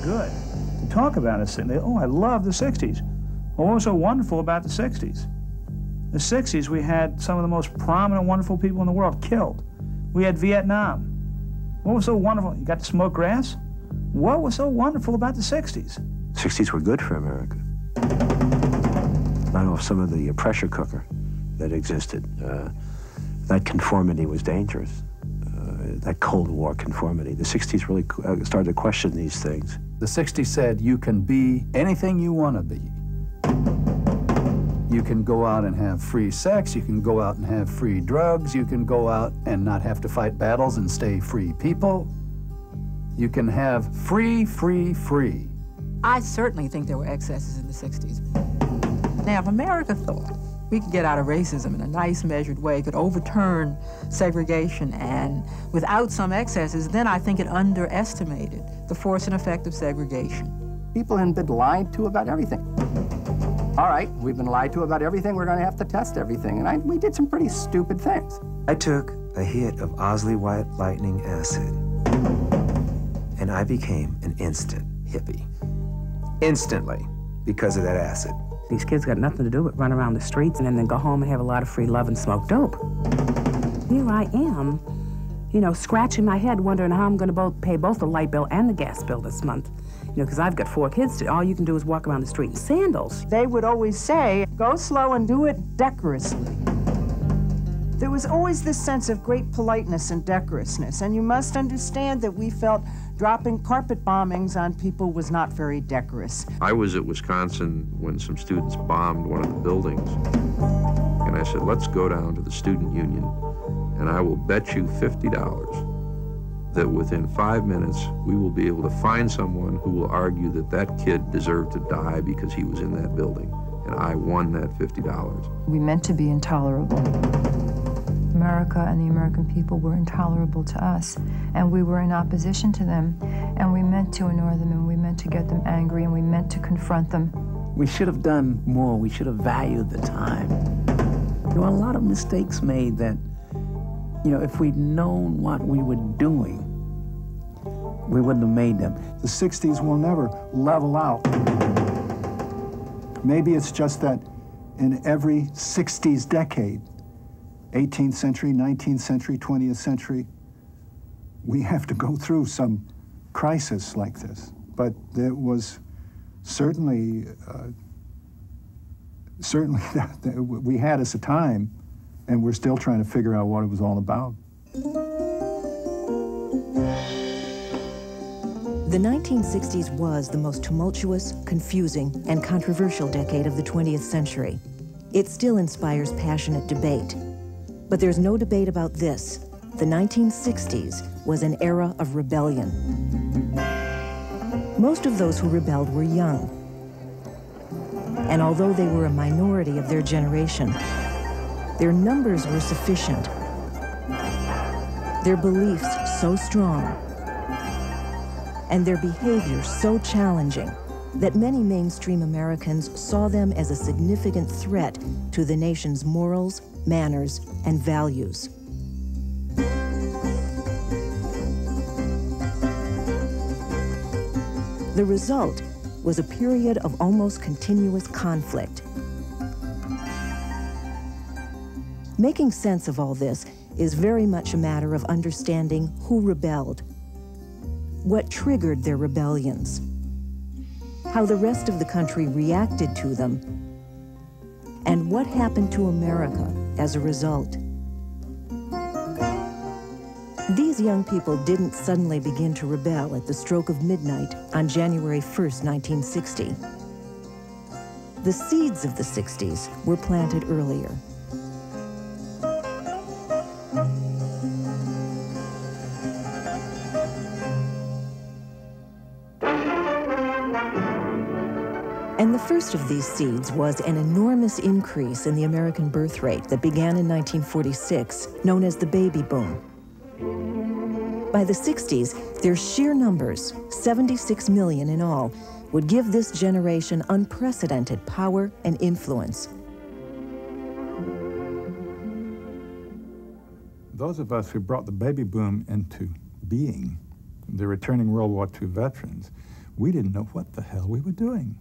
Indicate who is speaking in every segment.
Speaker 1: good to talk about it. Oh, I love the 60s. Well, what was so wonderful about the 60s? The 60s, we had some of the most prominent, wonderful people in the world killed. We had Vietnam. What was so wonderful? You got to smoke grass? What was so wonderful about the 60s?
Speaker 2: 60s were good for America. Not off some of the pressure cooker that existed. That conformity was dangerous. That Cold War conformity. The 60s really started to question these things.
Speaker 3: The 60s said you can be anything you want to be. You can go out and have free sex, you can go out and have free drugs, you can go out and not have to fight battles and stay free people. You can have free, free, free.
Speaker 4: I certainly think there were excesses in the 60s. Now, if America thought we could get out of racism in a nice, measured way, could overturn segregation, and without some excesses, then I think it underestimated the force and effect of segregation.
Speaker 5: People have been lied to about everything. All right, we've been lied to about everything, we're going to have to test everything. And we did some pretty stupid things.
Speaker 6: I took a hit of Osley White Lightning acid, and I became an instant hippie. Instantly, because of that acid.
Speaker 7: These kids got nothing to do but run around the streets and then go home and have a lot of free love and smoke dope. Here I am, you know, scratching my head, wondering how I'm going to pay both the light bill and the gas bill this month. You know, because I've got 4 kids. All you can do is walk around the street in sandals.
Speaker 8: They would always say, go slow and do it decorously. There was always this sense of great politeness and decorousness, and you must understand that we felt dropping carpet bombings on people was not very decorous.
Speaker 9: I was at Wisconsin when some students bombed one of the buildings, and I said, let's go down to the student union, and I will bet you $50 that within 5 minutes, we will be able to find someone who will argue that that kid deserved to die because he was in that building. And I won that $50.
Speaker 10: We meant to be intolerable. America and the American people were intolerable to us, and we were in opposition to them, and we meant to annoy them, and we meant to get them angry, and we meant to confront them.
Speaker 11: We should have done more. We should have valued the time. There were a lot of mistakes made that, you know, if we'd known what we were doing, we wouldn't have made them.
Speaker 12: The 60s will never level out. Maybe it's just that in every 60s decade, 18th century, 19th century, 20th century, we have to go through some crisis like this. But there was certainly that we had us a time, and we're still trying to figure out what it was all about.
Speaker 13: The 1960s was the most tumultuous, confusing, and controversial decade of the 20th century. It still inspires passionate debate. But there's no debate about this. The 1960s was an era of rebellion. Most of those who rebelled were young. And although they were a minority of their generation, their numbers were sufficient, their beliefs so strong, and their behavior so challenging that many mainstream Americans saw them as a significant threat to the nation's morals, manners, and values. The result was a period of almost continuous conflict. Making sense of all this is very much a matter of understanding who rebelled, what triggered their rebellions, how the rest of the country reacted to them, and what happened to America as a result. These young people didn't suddenly begin to rebel at the stroke of midnight on January 1st, 1960. The seeds of the 60s were planted earlier. And the first of these seeds was an enormous increase in the American birth rate that began in 1946, known as the baby boom. By the 60s, their sheer numbers, 76 million in all, would give this generation unprecedented power and influence.
Speaker 3: Those of us who brought the baby boom into being, the returning World War II veterans,
Speaker 12: we didn't know what the hell we were doing.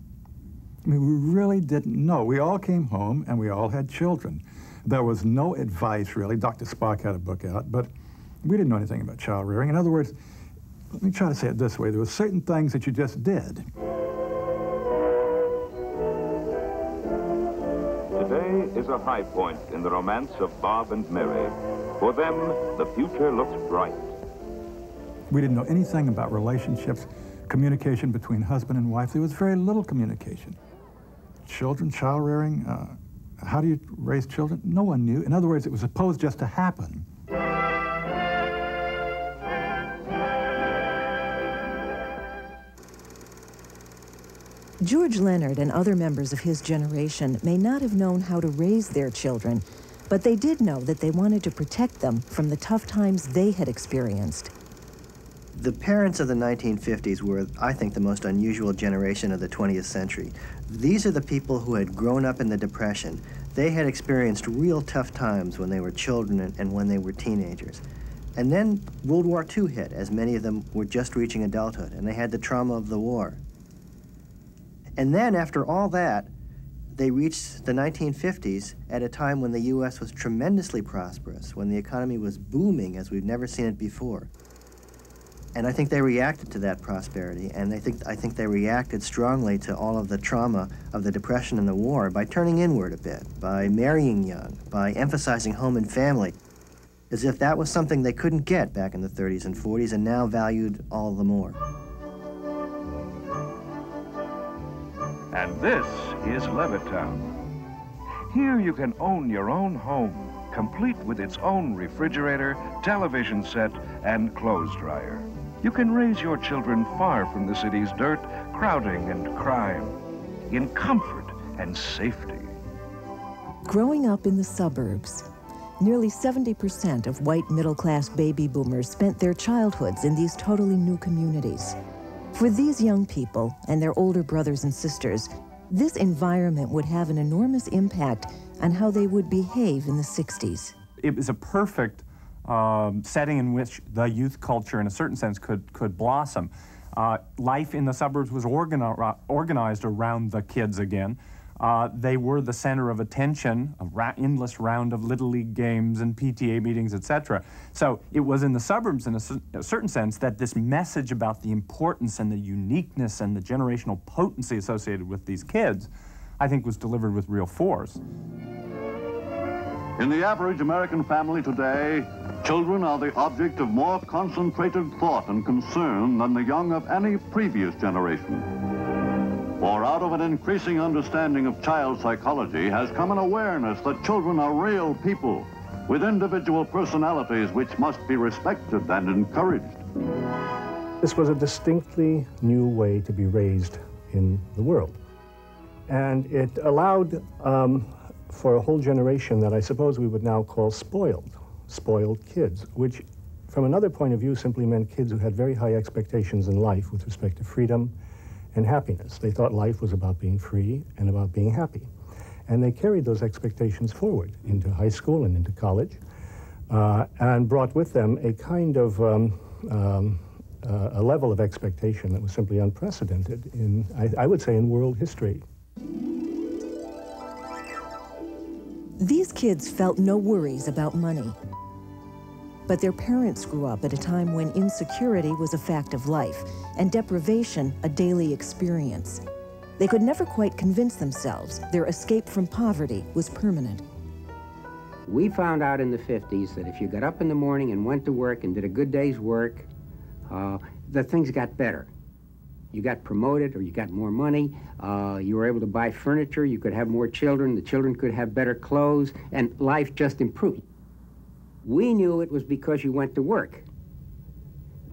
Speaker 12: I mean, we really didn't know. We all came home and we all had children. There was no advice, really. Dr. Spark had a book out, but we didn't know anything about child rearing. In other words, let me try to say it this way. There were certain things that you just did.
Speaker 14: Today is a high point in the romance of Bob and Mary. For them, the future looks bright.
Speaker 12: We didn't know anything about relationships, communication between husband and wife. There was very little communication. Children, child rearing, how do you raise children? No one knew. In other words, it was supposed just to happen.
Speaker 13: George Leonard and other members of his generation may not have known how to raise their children, but they did know that they wanted to protect them from the tough times they had experienced.
Speaker 15: The parents of the 1950s were, I think, the most unusual generation of the 20th century. These are the people who had grown up in the Depression. They had experienced real tough times when they were children and when they were teenagers. And then World War II hit, as many of them were just reaching adulthood, and they had the trauma of the war. And then, after all that, they reached the 1950s at a time when the U.S. was tremendously prosperous, when the economy was booming as we've never seen it before. And I think they reacted to that prosperity, and I think they reacted strongly to all of the trauma of the Depression and the war by turning inward a bit, by marrying young, by emphasizing home and family, as if that was something they couldn't get back in the 30s and 40s and now valued all the more.
Speaker 16: And this is Levittown. Here you can own your own home, complete with its own refrigerator, television set, and clothes dryer. You can raise your children far from the city's dirt, crowding, and crime, in comfort and safety.
Speaker 13: Growing up in the suburbs, nearly 70% of white middle-class baby boomers spent their childhoods in these totally new communities. For these young people and their older brothers and sisters, this environment would have an enormous impact on how they would behave in the 60s.
Speaker 17: It was a perfect setting in which the youth culture, in a certain sense, could blossom. Life in the suburbs was organized around the kids again. They were the center of attention, endless round of Little League games and PTA meetings, etc. So it was in the suburbs, in a certain sense, that this message about the importance and the uniqueness and the generational potency associated with these kids, I think, was delivered with real force.
Speaker 18: In the average American family today, children are the object of more concentrated thought and concern than the young of any previous generation. For out of an increasing understanding of child psychology has come an awareness that children are real people with individual personalities which must be respected and encouraged.
Speaker 19: This was a distinctly new way to be raised in the world. And it allowed for a whole generation that I suppose we would now call spoiled kids, which from another point of view simply meant kids who had very high expectations in life with respect to freedom and happiness. They thought life was about being free and about being happy. And they carried those expectations forward into high school and into college, and brought with them a kind of a level of expectation that was simply unprecedented in, I would say, in world history.
Speaker 13: These kids felt no worries about money. But their parents grew up at a time when insecurity was a fact of life and deprivation a daily experience. They could never quite convince themselves their escape from poverty was permanent.
Speaker 20: We found out in the 50s that if you got up in the morning and went to work and did a good day's work, that things got better. You got promoted or you got more money, you were able to buy furniture, you could have more children, the children could have better clothes, and life just improved. We knew it was because you went to work.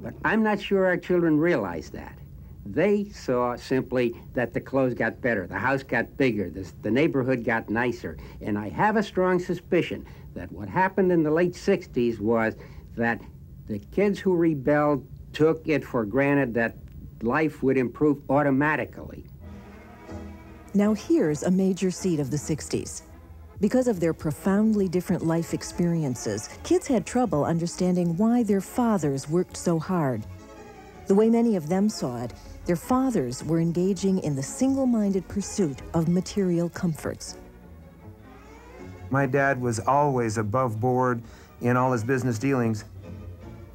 Speaker 20: But I'm not sure our children realized that. They saw simply that the clothes got better, the house got bigger, the neighborhood got nicer. And I have a strong suspicion that what happened in the late 60s was that the kids who rebelled took it for granted that life would improve automatically.
Speaker 13: Now here's a major seed of the 60s. Because of their profoundly different life experiences, kids had trouble understanding why their fathers worked so hard. The way many of them saw it, their fathers were engaging in the single-minded pursuit of material comforts.
Speaker 6: My dad was always above board in all his business dealings,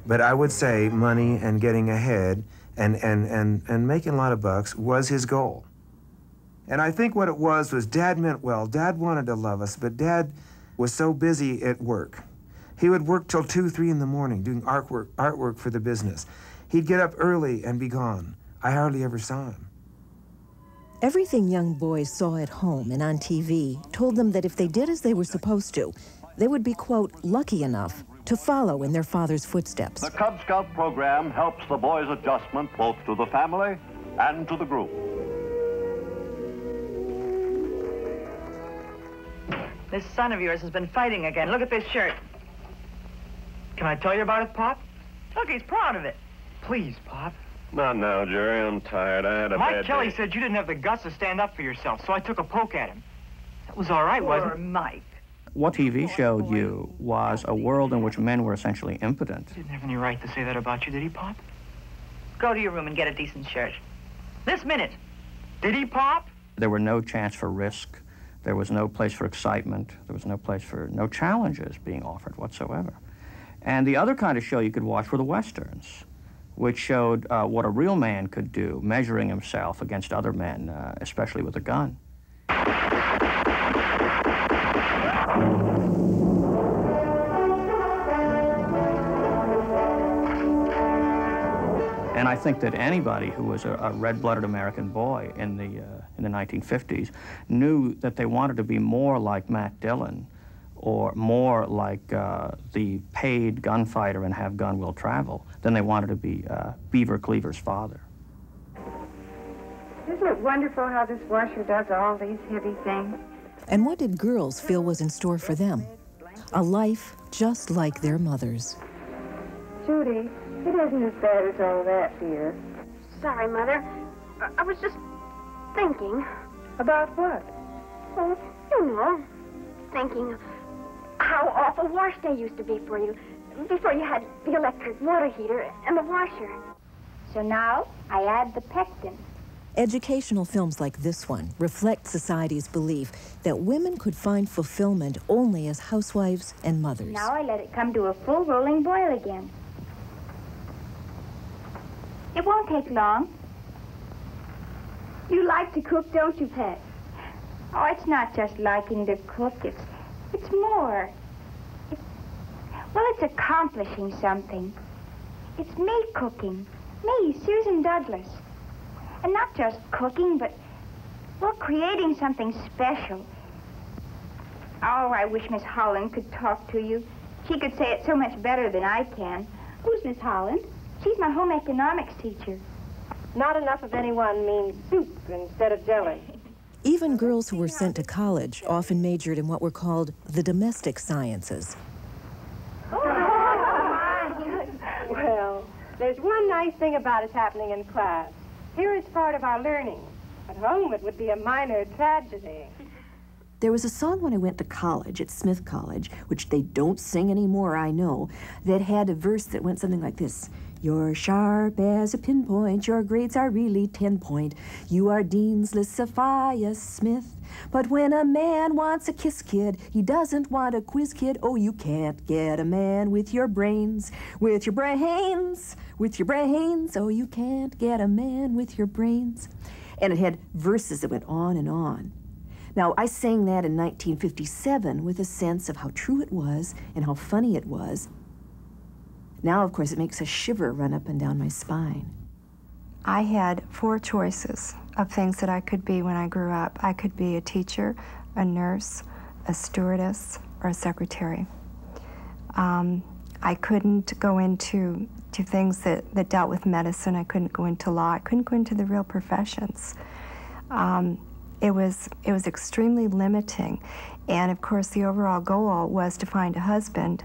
Speaker 6: but I would say money and getting ahead and making a lot of bucks was his goal. And I think what it was Dad meant well. Dad wanted to love us, but Dad was so busy at work. He would work till 2, 3 in the morning doing artwork for the business. He'd get up early and be gone. I hardly ever saw him.
Speaker 13: Everything young boys saw at home and on TV told them that if they did as they were supposed to, they would be, quote, lucky enough to follow in their father's footsteps.
Speaker 18: The Cub Scout program helps the boys' adjustment both to the family and to the group.
Speaker 21: This son of yours has been fighting again. Look at this shirt. Can I tell you about it, Pop? Look, he's proud of it. Please, Pop.
Speaker 22: Not now, Jerry. I'm tired. I had a
Speaker 21: Mike
Speaker 22: bad
Speaker 21: Kelly
Speaker 22: day.
Speaker 21: said you didn't have the guts to stand up for yourself, so I took a poke at him. That was all right, wasn't it? Mike.
Speaker 23: What TV showed you was a world in which men were essentially impotent.
Speaker 21: He didn't have any right to say that about you, did he, Pop? Go to your room and get a decent shirt. This minute. Did he, Pop?
Speaker 23: There were no chance for risk. There was no place for excitement. There was no challenges being offered whatsoever. And the other kind of show you could watch were the Westerns, which showed what a real man could do, measuring himself against other men, especially with a gun. And I think that anybody who was a red-blooded American boy in the 1950s knew that they wanted to be more like Matt Dillon or more like the paid gunfighter in Have Gun Will Travel than they wanted to be Beaver Cleaver's father.
Speaker 24: Isn't it wonderful how this washer does all these heavy things?
Speaker 13: And what did girls feel was in store for them? A life just like their mothers.
Speaker 24: Judy, it isn't as bad as all that, dear.
Speaker 25: Sorry, Mother. I was just thinking.
Speaker 24: About what?
Speaker 25: Well, you know, thinking of how awful wash day used to be for you before you had the electric water heater and the washer.
Speaker 24: So now I add the pectin.
Speaker 13: Educational films like this one reflect society's belief that women could find fulfillment only as housewives and mothers.
Speaker 24: Now I let it come to a full rolling boil again. It won't take long. You like to cook, don't you, Pat? Oh, it's not just liking to cook. It's more. It's accomplishing something. It's me cooking. Me, Susan Douglas. And not just cooking, but, well, creating something special. Oh, I wish Miss Holland could talk to you. She could say it so much better than I can. Who's Miss Holland? She's my home economics teacher.
Speaker 25: Not enough of anyone means soup instead of jelly.
Speaker 13: Even girls who were sent to college often majored in what were called the domestic sciences.
Speaker 25: Well, there's one nice thing about it happening in class. Here it's part of our learning. At home, it would be a minor tragedy.
Speaker 26: There was a song when I went to college, at Smith College, which they don't sing anymore, I know, that had a verse that went something like this. You're sharp as a pinpoint, your grades are really 10-point. You are Dean's List Sophia Smith. But when a man wants a kiss kid, he doesn't want a quiz kid. Oh, you can't get a man with your brains, with your brains, with your brains. Oh, you can't get a man with your brains. And it had verses that went on and on. Now, I sang that in 1957 with a sense of how true it was and how funny it was. Now, of course, it makes a shiver run up and down my spine.
Speaker 10: I had 4 choices of things that I could be when I grew up. I could be a teacher, a nurse, a stewardess, or a secretary. I couldn't go into things that dealt with medicine. I couldn't go into law. I couldn't go into the real professions. It was extremely limiting. And of course, the overall goal was to find a husband,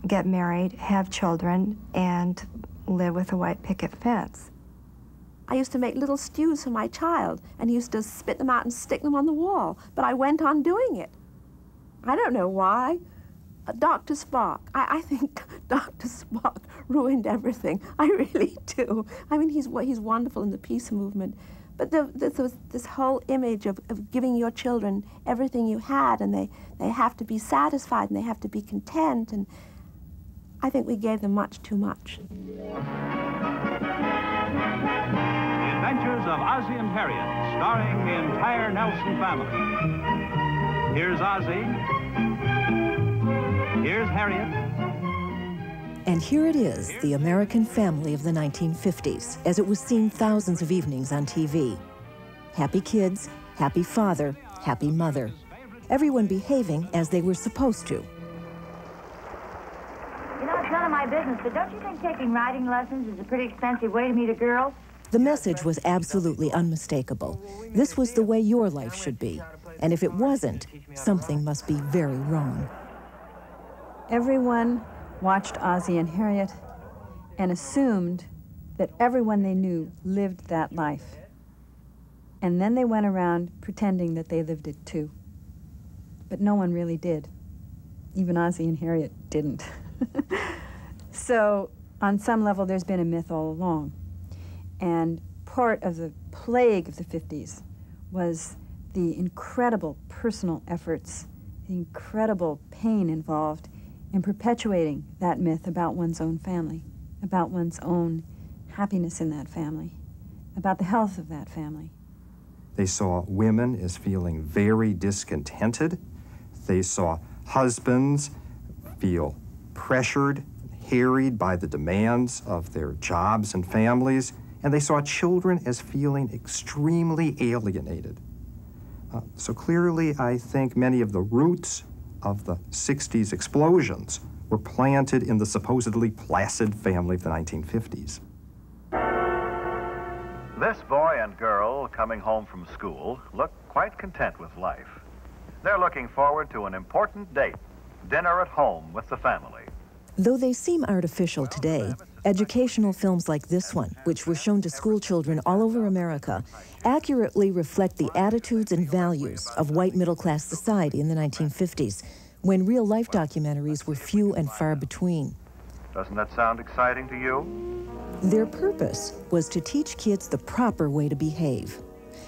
Speaker 10: get married, have children, and live with a white picket fence.
Speaker 27: I used to make little stews for my child and used to spit them out and stick them on the wall, but I went on doing it. I don't know why. Dr. Spock, I think Dr. Spock ruined everything. I really do. I mean, he's wonderful in the peace movement. But this whole image of giving your children everything you had, and they have to be satisfied and they have to be content, and I think we gave them much too much.
Speaker 1: The Adventures of Ozzie and Harriet, starring the entire Nelson family. Here's Ozzie. Here's Harriet.
Speaker 13: And here it is, the American family of the 1950s, as it was seen thousands of evenings on TV. Happy kids, happy father, happy mother. Everyone behaving as they were supposed to.
Speaker 21: You know, it's none of my business, but don't you think taking riding lessons is a pretty expensive way to meet a girl?
Speaker 13: The message was absolutely unmistakable. This was the way your life should be. And if it wasn't, something must be very wrong.
Speaker 10: Everyone watched Ozzie and Harriet and assumed that everyone they knew lived that life. And then they went around pretending that they lived it too. But no one really did. Even Ozzie and Harriet didn't. So on some level, there's been a myth all along. And part of the plague of the 50s was the incredible personal efforts, the incredible pain involved in perpetuating that myth about one's own family, about one's own happiness in that family, about the health of that family.
Speaker 2: They saw women as feeling very discontented. They saw husbands feel pressured, harried by the demands of their jobs and families, and they saw children as feeling extremely alienated. So clearly, I think many of the roots of the 60s explosions were planted in the supposedly placid family of the 1950s.
Speaker 4: This boy and girl coming home from school look quite content with life. They're looking forward to an important date, dinner at home with the family.
Speaker 13: Though they seem artificial today, educational films like this one, which were shown to school children all over America, accurately reflect the attitudes and values of white middle-class society in the 1950s, when real-life documentaries were few and far between.
Speaker 4: Doesn't that sound exciting to you?
Speaker 13: Their purpose was to teach kids the proper way to behave,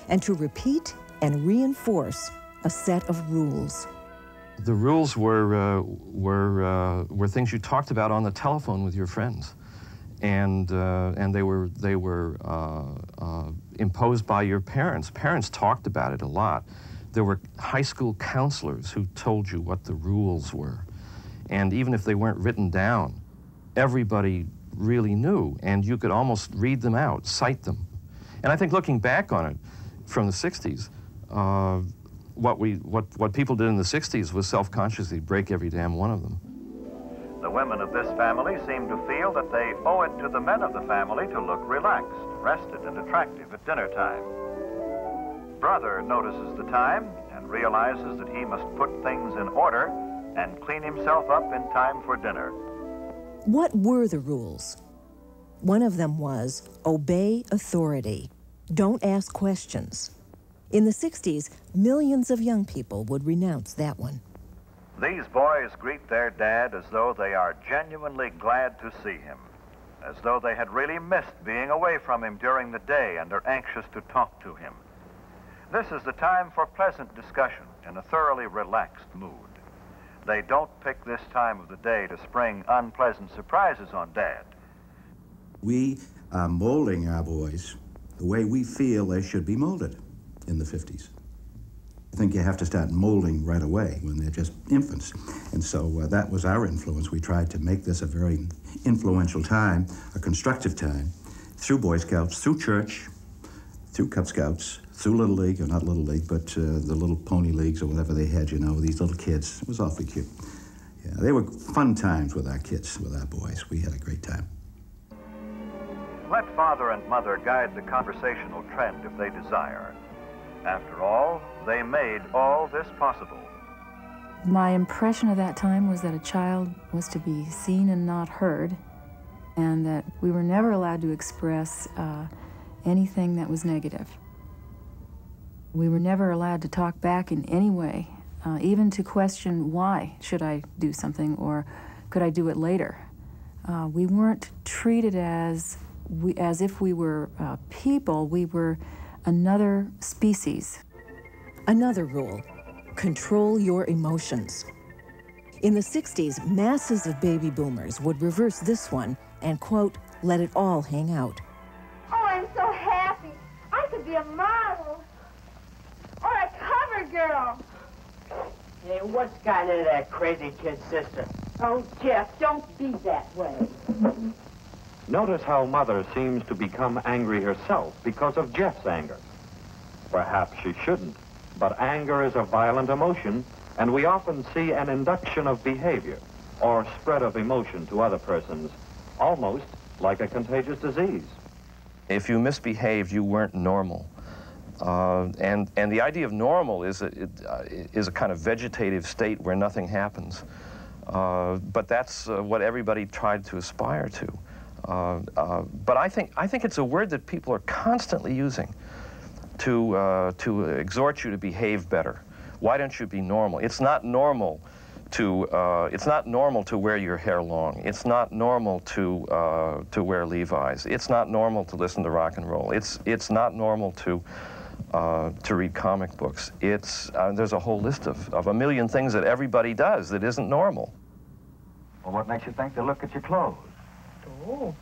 Speaker 13: and to repeat and reinforce a set of rules.
Speaker 5: The rules were things you talked about on the telephone with your friends, and they were imposed by your parents. Parents talked about it a lot. There were high school counselors who told you what the rules were, and even if they weren't written down, everybody really knew, and you could almost read them out, cite them. And I think looking back on it from the 60s, what people did in the 60s was self-consciously break every damn one of them.
Speaker 4: The women of this family seem to feel that they owe it to the men of the family to look relaxed, rested, and attractive at dinner time. Brother notices the time and realizes that he must put things in order and clean himself up in time for dinner.
Speaker 13: What were the rules? One of them was obey authority. Don't ask questions. In the 60s, millions of young people would renounce that one.
Speaker 4: These boys greet their dad as though they are genuinely glad to see him, as though they had really missed being away from him during the day and are anxious to talk to him. This is the time for pleasant discussion in a thoroughly relaxed mood. They don't pick this time of the day to spring unpleasant surprises on Dad.
Speaker 7: We are molding our boys the way we feel they should be molded in the 50s. I think you have to start molding right away when they're just infants. And so that was our influence. We tried to make this a very influential time, a constructive time, through Boy Scouts, through church, through Cub Scouts, through Little League, or not Little League, but the little pony leagues or whatever they had, you know, these little kids. It was awfully cute. Yeah, they were fun times with our kids, with our boys. We had a great time.
Speaker 4: Let father and mother guide the conversational trend if they desire. After all, they made all this possible.
Speaker 10: My impression of that time was that a child was to be seen and not heard, and that we were never allowed to express anything that was negative. We were never allowed to talk back in any way, even to question why should I do something or could I do it later. We weren't treated as if we were people. We were another species.
Speaker 13: Another rule, control your emotions. In the 60s, masses of baby boomers would reverse this one and, quote, let it all hang out.
Speaker 25: Oh, I'm so happy. I could be a model. Or a cover girl.
Speaker 3: Hey, what's gotten into that crazy kid's sister?
Speaker 21: Oh, Jeff, don't be that way.
Speaker 8: Notice how Mother seems to become angry herself because of Jeff's anger. Perhaps she shouldn't, but anger is a violent emotion, and we often see an induction of behavior or spread of emotion to other persons, almost like a contagious disease.
Speaker 5: If you misbehaved, you weren't normal. And the idea of normal is a kind of vegetative state where nothing happens. But that's what everybody tried to aspire to. But I think it's a word that people are constantly using to exhort you to behave better. Why don't you be normal? It's not normal to wear your hair long. It's not normal to wear Levi's. It's not normal to listen to rock and roll. It's not normal to read comic books. There's a whole list of a million things that everybody does that isn't normal.
Speaker 9: Well, what makes you think they look at your clothes?
Speaker 21: Oh,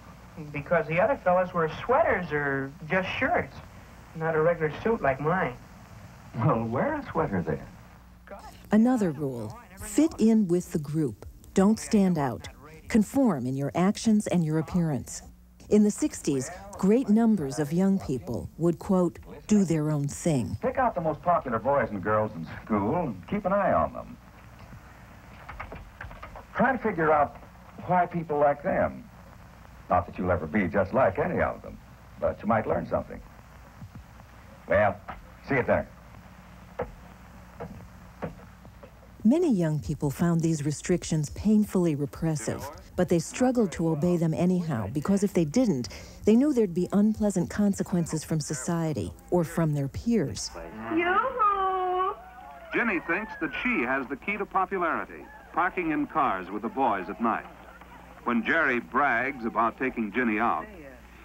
Speaker 21: because the other fellas wear sweaters or just shirts, not a regular suit like mine.
Speaker 9: Well, wear a sweater then.
Speaker 13: Another rule, fit in with the group. Don't stand out. Conform in your actions and your appearance. In the 60s, great numbers of young people would, quote, do their own thing.
Speaker 9: Pick out the most popular boys and girls in school and keep an eye on them. Try to figure out why people like them. Not that you'll ever be just like any of them, but you might learn something. Well, see you there.
Speaker 13: Many young people found these restrictions painfully repressive, but they struggled to obey them anyhow because if they didn't, they knew there'd be unpleasant consequences from society or from their peers.
Speaker 25: Yoo-hoo!
Speaker 16: Jenny thinks that she has the key to popularity, parking in cars with the boys at night. When Jerry brags about taking Jenny out,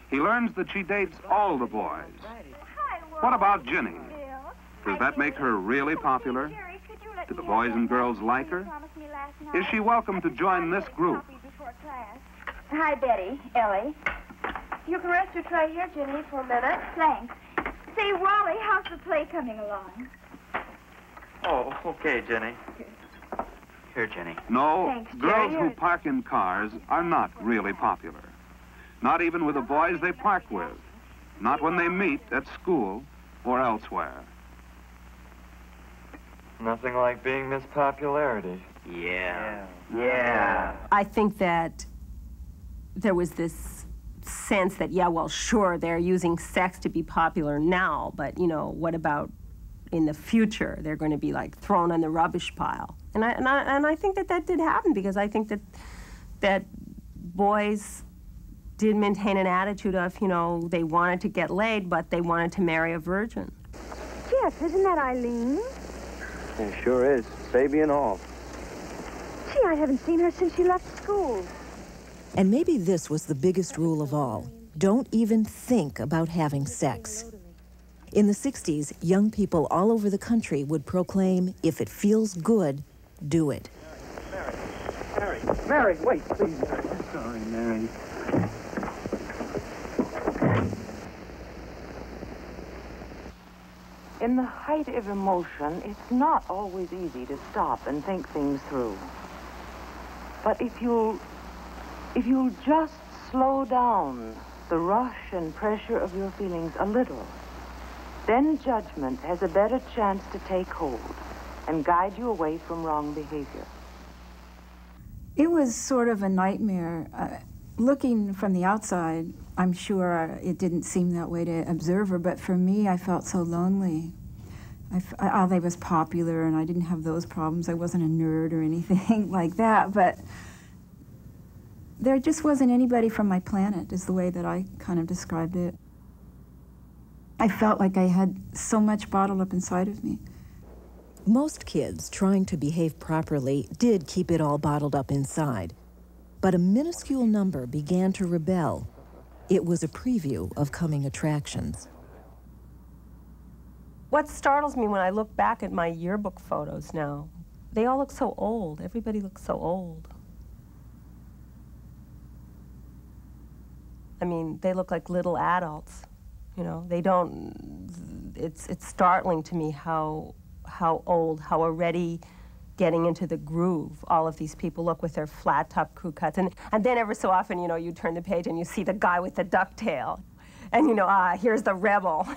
Speaker 16: he learns that she dates all the boys. What about Jenny? Does that make her really popular? Do the boys and girls like her? Is she welcome to join this group?
Speaker 25: Hi, Betty, Ellie. You can rest your tray here, Jenny, for a minute. Thanks. Say, Wally, how's the play coming along?
Speaker 8: Oh, okay, Jenny. Here, Jenny.
Speaker 16: No,
Speaker 25: Thanks,
Speaker 16: girls
Speaker 25: Jerry.
Speaker 16: who park in cars are not really popular. Not even with the boys they park with. Not when they meet at school or elsewhere.
Speaker 8: Nothing like being Miss Popularity.
Speaker 21: Yeah.
Speaker 11: I think that there was this sense that, yeah, well, sure, they're using sex to be popular now, but, you know, what about in the future? They're going to be, like, thrown in the rubbish pile. And I think that did happen because I think that boys did maintain an attitude of, you know, they wanted to get laid, but they wanted to marry a virgin.
Speaker 25: Jeff, isn't that Eileen?
Speaker 8: It sure is, baby and all.
Speaker 25: Gee, I haven't seen her since she left school.
Speaker 13: And maybe this was the biggest rule of all. Don't even think about having sex. In the 60s, young people all over the country would proclaim, if it feels good, do it.
Speaker 9: Mary, wait, please. Sorry, Mary.
Speaker 21: In the height of emotion, it's not always easy to stop and think things through. But if you'll just slow down the rush and pressure of your feelings a little, then judgment has a better chance to take hold and guide you away from wrong behavior.
Speaker 10: It was sort of a nightmare. Looking from the outside, I'm sure it didn't seem that way to an observer, but for me, I felt so lonely. I was popular, and I didn't have those problems. I wasn't a nerd or anything like that, but there just wasn't anybody from my planet, is the way that I kind of described it. I felt like I had so much bottled up inside of me.
Speaker 13: Most kids trying to behave properly did keep it all bottled up inside. But a minuscule number began to rebel. It was a preview of coming attractions.
Speaker 11: What startles me when I look back at my yearbook photos now, they all look so old. Everybody looks so old. I mean, they look like little adults, you know. They don't, it's startling to me how old, how already getting into the groove all of these people look with their flat top crew cuts. And then every so often, you know, you turn the page and you see the guy with the ducktail. And you know, here's the rebel.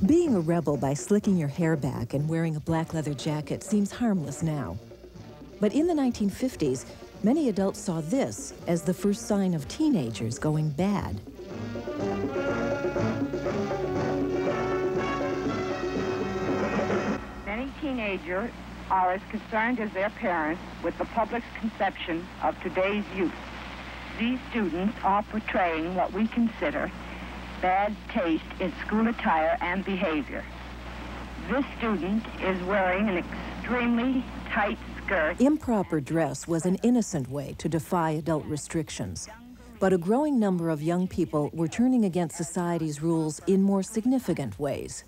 Speaker 13: Being a rebel by slicking your hair back and wearing a black leather jacket seems harmless now. But in the 1950s, many adults saw this as the first sign of teenagers going bad.
Speaker 6: Many teenagers are as concerned as their parents with the public's conception of today's youth. These students are portraying what we consider bad taste in school attire and behavior. This student is wearing an extremely tight skirt.
Speaker 13: Improper dress was an innocent way to defy adult restrictions. But a growing number of young people were turning against society's rules in more significant ways.